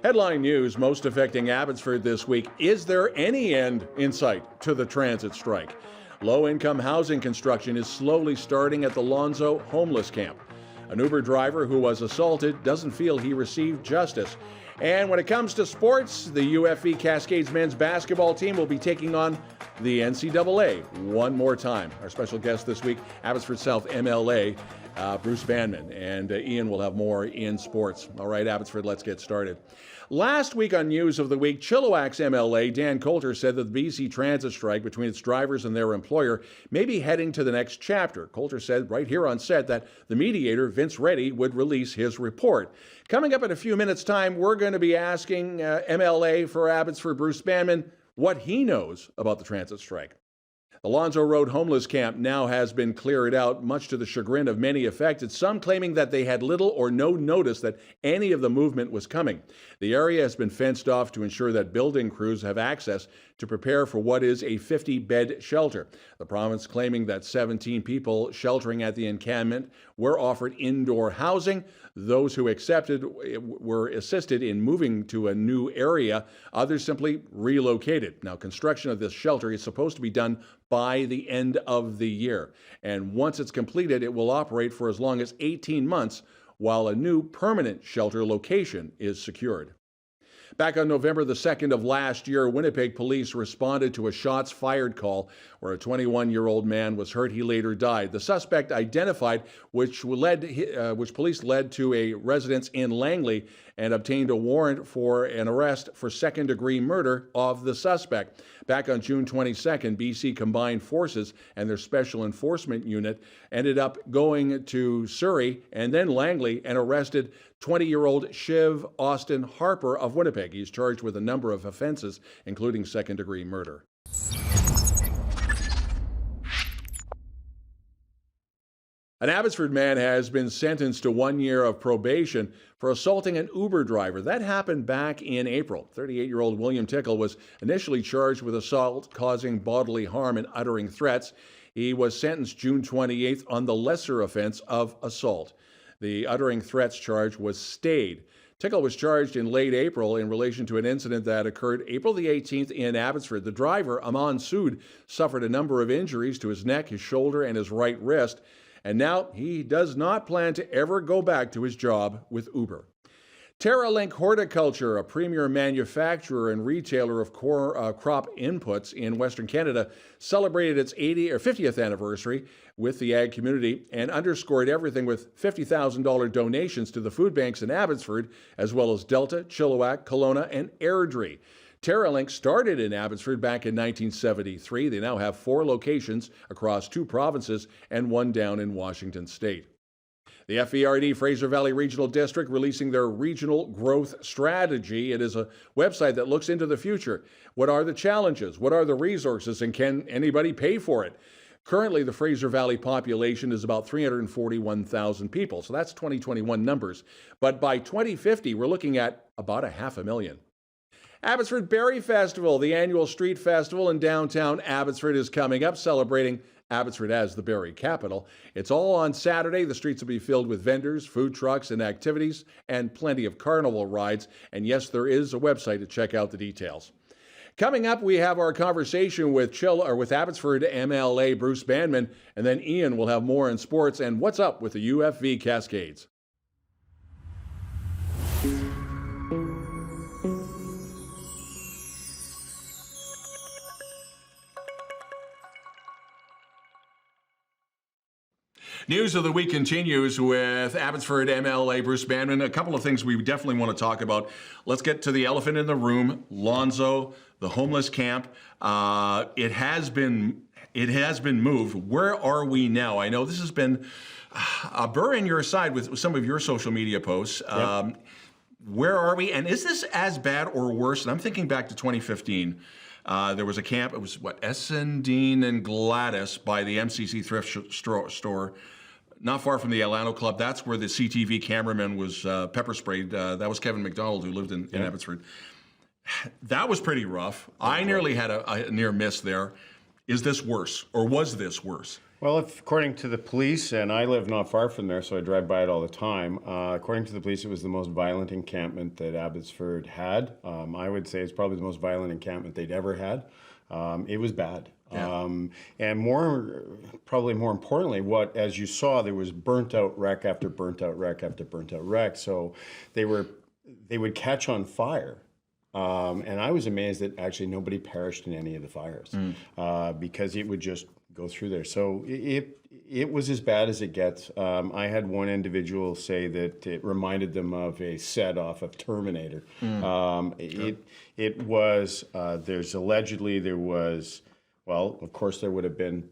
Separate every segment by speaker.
Speaker 1: Headline news most affecting Abbotsford this week. Is there any end in sight to the transit strike? Low-income housing construction is slowly starting at the Lonzo Homeless Camp. An Uber driver who was assaulted doesn't feel he received justice. And when it comes to sports, the UFV Cascades men's basketball team will be taking on the NCAA one more time. Our special guest this week, Abbotsford South MLA, Bruce Banman. And Ian will have more in sports. All right, Abbotsford, let's get started. Last week on News of the Week, Chilliwack's MLA, Dan Coulter, said that the BC transit strike between its drivers and their employer may be heading to the next chapter. Coulter said right here on set that the mediator, Vince Reddy, would release his report. Coming up in a few minutes' time, we're going to be asking MLA for Abbotsford, Bruce Banman, what he knows about the transit strike. The Lonzo Road Homeless Camp now has been cleared out, much to the chagrin of many affected, some claiming that they had little or no notice that any of the movement was coming. The area has been fenced off to ensure that building crews have access to prepare for what is a 50-bed shelter. The province claiming that 17 people sheltering at the encampment were offered indoor housing. Those who accepted were assisted in moving to a new area. Others simply relocated. Now, construction of this shelter is supposed to be done by the end of the year. And once it's completed, it will operate for as long as 18 months while a new permanent shelter location is secured. Back on November the 2nd of last year, Winnipeg police responded to a shots fired call where a 21-year-old man was hurt. He later died. The suspect identified, which police led to a residence in Langley and obtained a warrant for an arrest for second-degree murder of the suspect. Back on June 22nd, BC Combined Forces and their Special Enforcement Unit ended up going to Surrey and then Langley and arrested 20-year-old Shiv Austin Harper of Winnipeg. He's charged with a number of offenses, including second-degree murder. An Abbotsford man has been sentenced to 1 year of probation for assaulting an Uber driver. That happened back in April. 38-year-old William Tickle was initially charged with assault causing bodily harm and uttering threats. He was sentenced June 28th on the lesser offense of assault. The uttering threats charge was stayed. Tickle was charged in late April in relation to an incident that occurred April the 18th in Abbotsford. The driver, Aman Sood, suffered a number of injuries to his neck, his shoulder, and his right wrist. And now he does not plan to ever go back to his job with Uber. TerraLink Horticulture, a premier manufacturer and retailer of crop inputs in Western Canada, celebrated its 50th anniversary with the ag community and underscored everything with $50,000 donations to the food banks in Abbotsford, as well as Delta, Chilliwack, Kelowna, and Airdrie. TerraLink started in Abbotsford back in 1973. They now have 4 locations across 2 provinces and 1 down in Washington State. The FERD Fraser Valley Regional District releasing their regional growth strategy. It is a website that looks into the future. What are the challenges? What are the resources? And can anybody pay for it? Currently, the Fraser Valley population is about 341,000 people. So that's 2021 numbers. But by 2050, we're looking at about 500,000. Abbotsford Berry Festival, the annual street festival in downtown Abbotsford, is coming up, celebrating Abbotsford as the berry capital. It's all on Saturday. The streets will be filled with vendors, food trucks, and activities, and plenty of carnival rides. And yes, there is a website to check out the details. Coming up, we have our conversation with Abbotsford MLA Bruce Banman, and then Ian will have more in sports and what's up with the UFV Cascades. News of the Week continues with Abbotsford MLA Bruce Banman. A couple of things we definitely want to talk about. Let's get to the elephant in the room, Lonzo, the homeless camp. It has been moved. Where are we now? I know this has been a burr in your side with some of your social media posts. Yep. Where are we? And is this as bad or worse? And I'm thinking back to 2015. There was a camp, it was Essendine and Gladys by the MCC thrift store, not far from the Alano Club. That's where the CTV cameraman was pepper sprayed. That was Kevin McDonald, who lived in Abbotsford. That was pretty rough. I nearly had a near miss there. Is this worse, or was this worse?
Speaker 2: Well, according to the police, and I live not far from there, so I drive by it all the time. According to the police, it was the most violent encampment that Abbotsford had. I would say it's probably the most violent encampment they'd ever had. It was bad.
Speaker 1: Yeah.
Speaker 2: And probably more importantly, as you saw, there was burnt out wreck after burnt out wreck after burnt out wreck. So they would catch on fire. And I was amazed that actually nobody perished in any of the fires because it would just go through there. So it was as bad as it gets. I had one individual say that it reminded them of a set off of Terminator. It was, there was, well, of course there would have been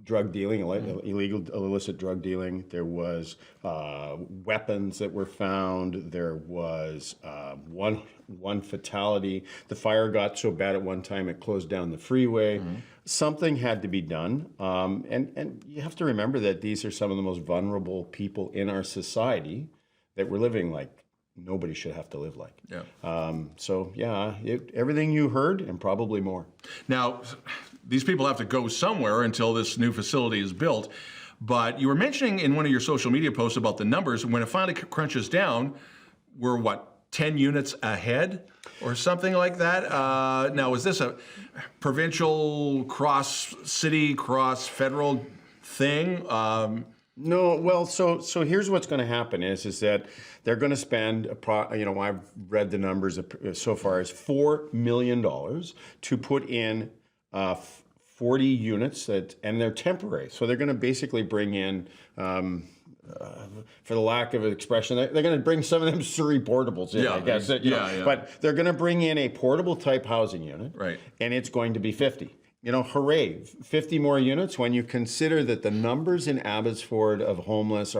Speaker 2: drug dealing, illegal, illicit drug dealing. There was weapons that were found. There was one fatality. The fire got so bad at one time it closed down the freeway. Something had to be done. And you have to remember that these are some of the most vulnerable people in our society that we're living like nobody should have to live like.
Speaker 1: Yeah.
Speaker 2: So yeah, everything you heard and probably more.
Speaker 1: Now, these people have to go somewhere until this new facility is built. But you were mentioning in one of your social media posts about the numbers. When it finally crunches down, we're what, 10 units ahead or something like that? Now, is this a provincial cross-city, cross-federal thing?
Speaker 2: No, well, so here's what's going to happen is that they're going to spend, I've read the numbers so far as $4 million to put in 40 units and they're temporary. So they're going to basically bring in, for the lack of an expression, they're going to bring some of them Surrey portables in, I guess. But they're going to bring in a portable type housing unit,
Speaker 1: right?
Speaker 2: And it's going to be 50. Hooray, 50 more units when you consider that the numbers in Abbotsford of homeless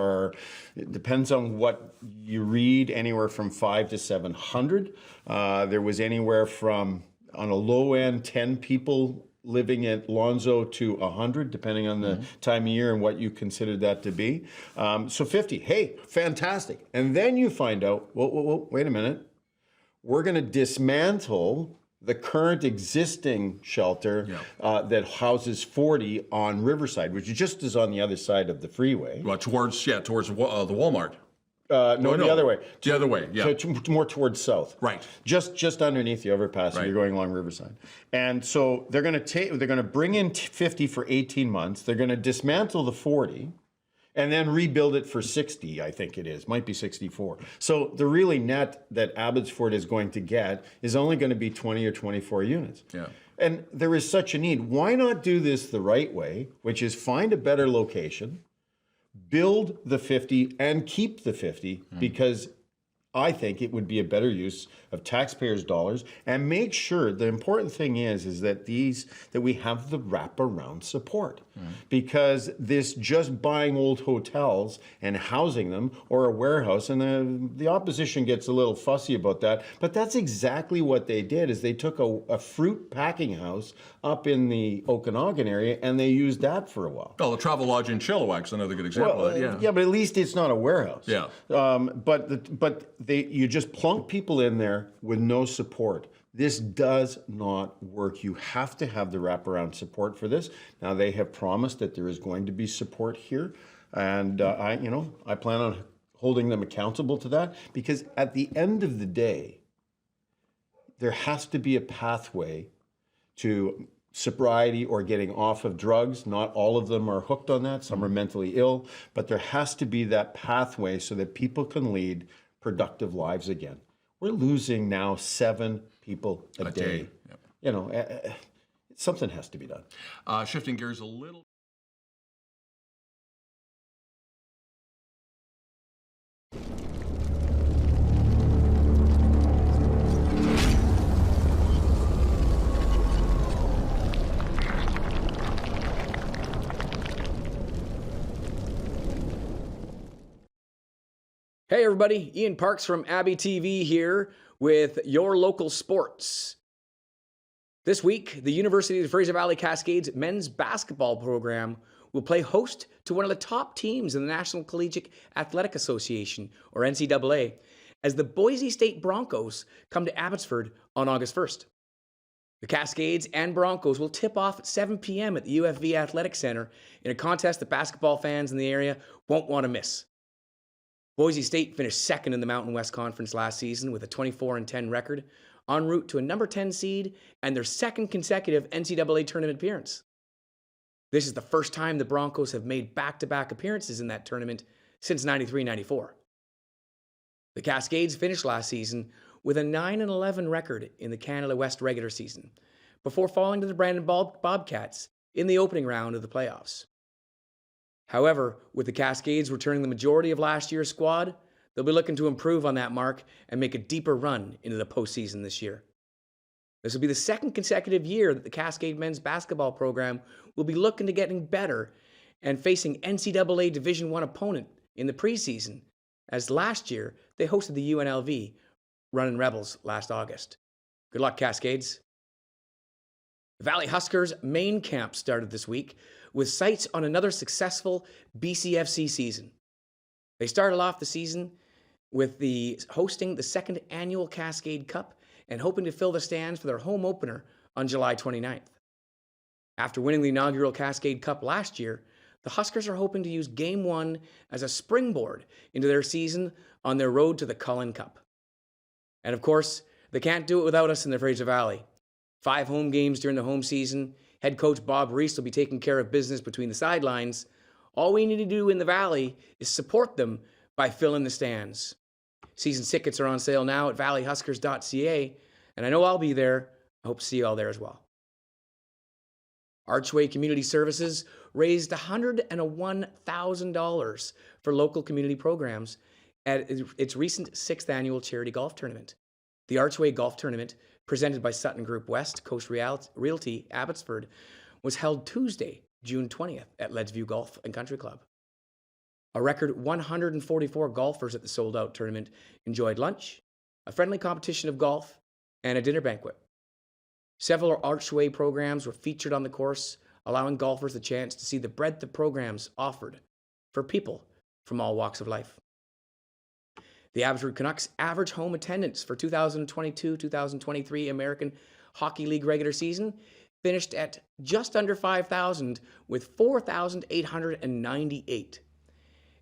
Speaker 2: it depends on what you read, anywhere from 500 to 700. There was anywhere from, on a low end, 10 people living at Lonzo to 100, depending on the time of year and what you considered that to be. So 50, hey, fantastic. And then you find out, whoa, wait a minute. We're going to dismantle the current existing shelter that houses 40 on Riverside, which just is on the other side of the freeway.
Speaker 1: Well, towards the Walmart.
Speaker 2: No, the other way.
Speaker 1: The other way, yeah.
Speaker 2: So more towards south.
Speaker 1: Right.
Speaker 2: Just underneath the overpass, and you're going along Riverside. And so they're going to bring in 50 for 18 months. They're going to dismantle the 40. And then rebuild it for 60, I think it is. Might be 64. So the really net that Abbotsford is going to get is only going to be 20 or 24 units.
Speaker 1: Yeah.
Speaker 2: And there is such a need. Why not do this the right way, which is find a better location, build the 50 and keep the 50, because I think it would be a better use of taxpayers' dollars, and make sure the important thing is that we have the wraparound support, because this just buying old hotels and housing them, or a warehouse, and the opposition gets a little fussy about that, but that's exactly what they did. Is they took a fruit packing house up in the Okanagan area and they used that for a while.
Speaker 1: Oh, the Travel Lodge in Chilliwack's another good example of that,
Speaker 2: yeah, but at least it's not a warehouse.
Speaker 1: Yeah.
Speaker 2: But you just plunk people in there with no support. This does not work. You have to have the wraparound support for this. Now, they have promised that there is going to be support here, and I plan on holding them accountable to that, because at the end of the day, there has to be a pathway to sobriety or getting off of drugs. Not all of them are hooked on that. Some are mentally ill, but there has to be that pathway so that people can lead productive lives again. We're losing now 7 people a day. Yep. Something has to be done.
Speaker 1: Shifting gears a little.
Speaker 3: Hey everybody, Ian Parks from abbyTV here with your local sports. This week, the University of Fraser Valley Cascades men's basketball program will play host to one of the top teams in the National Collegiate Athletic Association, or NCAA, as the Boise State Broncos come to Abbotsford on August 1st. The Cascades and Broncos will tip off at 7 p.m. at the UFV Athletic Center in a contest that basketball fans in the area won't want to miss. Boise State finished second in the Mountain West Conference last season with a 24-10 record, en route to a number 10 seed and their second consecutive NCAA tournament appearance. This is the first time the Broncos have made back-to-back appearances in that tournament since 93-94. The Cascades finished last season with a 9-11 record in the Canada West regular season, before falling to the Brandon Bobcats in the opening round of the playoffs. However, with the Cascades returning the majority of last year's squad, they'll be looking to improve on that mark and make a deeper run into the postseason this year. This will be the second consecutive year that the Cascade men's basketball program will be looking to getting better and facing NCAA Division I opponent in the preseason, as last year they hosted the UNLV Runnin' Rebels last August. Good luck, Cascades. The Valley Huskers main camp started this week with sights on another successful BCFC season. They started off the season with hosting the second annual Cascade Cup and hoping to fill the stands for their home opener on July 29th. After winning the inaugural Cascade Cup last year, the Huskers are hoping to use Game 1 as a springboard into their season on their road to the Cullen Cup. And of course, they can't do it without us in the Fraser Valley. 5 home games during the home season. Head coach Bob Reese will be taking care of business between the sidelines. All we need to do in the Valley is support them by filling the stands. Season tickets are on sale now at valleyhuskers.ca, and I know I'll be there. I hope to see you all there as well. Archway Community Services raised $101,000 for local community programs at its recent 6th annual charity golf tournament. The Archway Golf Tournament, presented by Sutton Group West Coast Realty, Abbotsford, was held Tuesday, June 20th at Leadsview Golf and Country Club. A record 144 golfers at the sold-out tournament enjoyed lunch, a friendly competition of golf, and a dinner banquet. Several Archway programs were featured on the course, allowing golfers the chance to see the breadth of programs offered for people from all walks of life. The Abbotsford Canucks' average home attendance for 2022-2023 American Hockey League regular season finished at just under 5,000 with 4,898.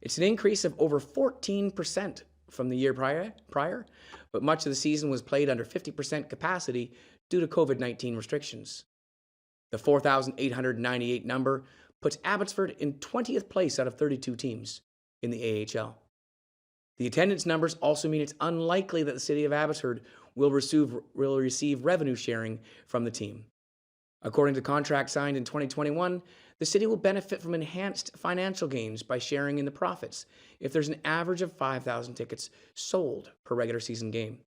Speaker 3: It's an increase of over 14% from the year prior, but much of the season was played under 50% capacity due to COVID-19 restrictions. The 4,898 number puts Abbotsford in 20th place out of 32 teams in the AHL. The attendance numbers also mean it's unlikely that the city of Abbotsford will receive revenue sharing from the team. According to contract signed in 2021, the city will benefit from enhanced financial gains by sharing in the profits if there's an average of 5,000 tickets sold per regular season game.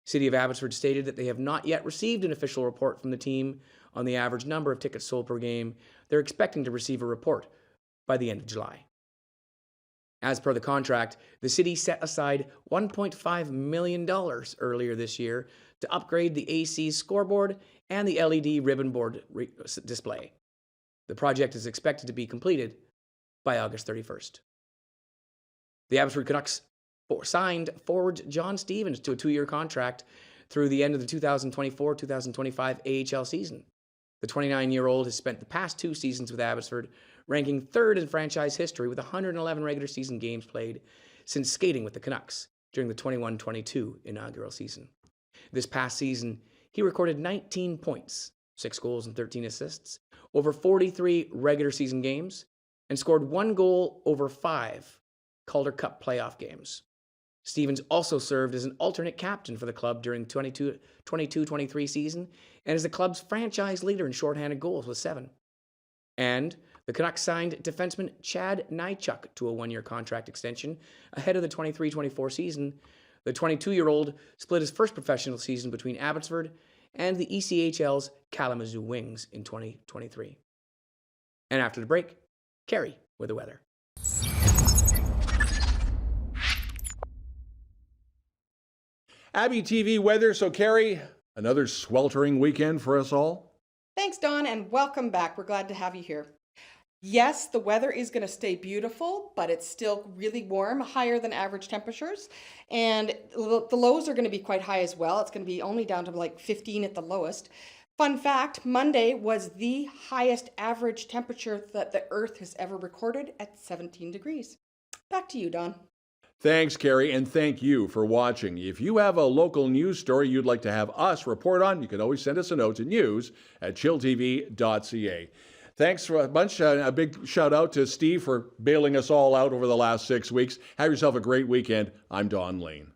Speaker 3: City of Abbotsford stated that they have not yet received an official report from the team on the average number of tickets sold per game. They're expecting to receive a report by the end of July. As per the contract, the city set aside $1.5 million earlier this year to upgrade the AC's scoreboard and the LED ribbon board display. The project is expected to be completed by August 31st. The Abbotsford Canucks signed forward John Stevens to a 2-year contract through the end of the 2024-2025 AHL season. The 29-year-old has spent the past 2 seasons with Abbotsford, ranking 3rd in franchise history with 111 regular season games played since skating with the Canucks during the 21-22 inaugural season. This past season, he recorded 19 points, 6 goals and 13 assists, over 43 regular season games, and scored 1 goal over 5 Calder Cup playoff games. Stevens also served as an alternate captain for the club during the 22-23 season and is the club's franchise leader in shorthanded goals with 7. And the Canucks signed defenseman Chad Nychuk to a 1-year contract extension ahead of the 23-24 season. The 22-year-old split his first professional season between Abbotsford and the ECHL's Kalamazoo Wings in 2023. And after the break, Cari with the weather.
Speaker 1: abbyTV weather. So, Cari, another sweltering weekend for us all?
Speaker 4: Thanks, Don, and welcome back. We're glad to have you here. Yes, the weather is going to stay beautiful, but it's still really warm, higher than average temperatures. And the lows are going to be quite high as well. It's going to be only down to like 15 at the lowest. Fun fact, Monday was the highest average temperature that the Earth has ever recorded at 17 degrees. Back to you, Don.
Speaker 1: Thanks, Cari, and thank you for watching. If you have a local news story you'd like to have us report on, you can always send us a note to news@chilltv.ca. Thanks for a bunch. A big shout out to Steve for bailing us all out over the last 6 weeks. Have yourself a great weekend. I'm Don Lehn.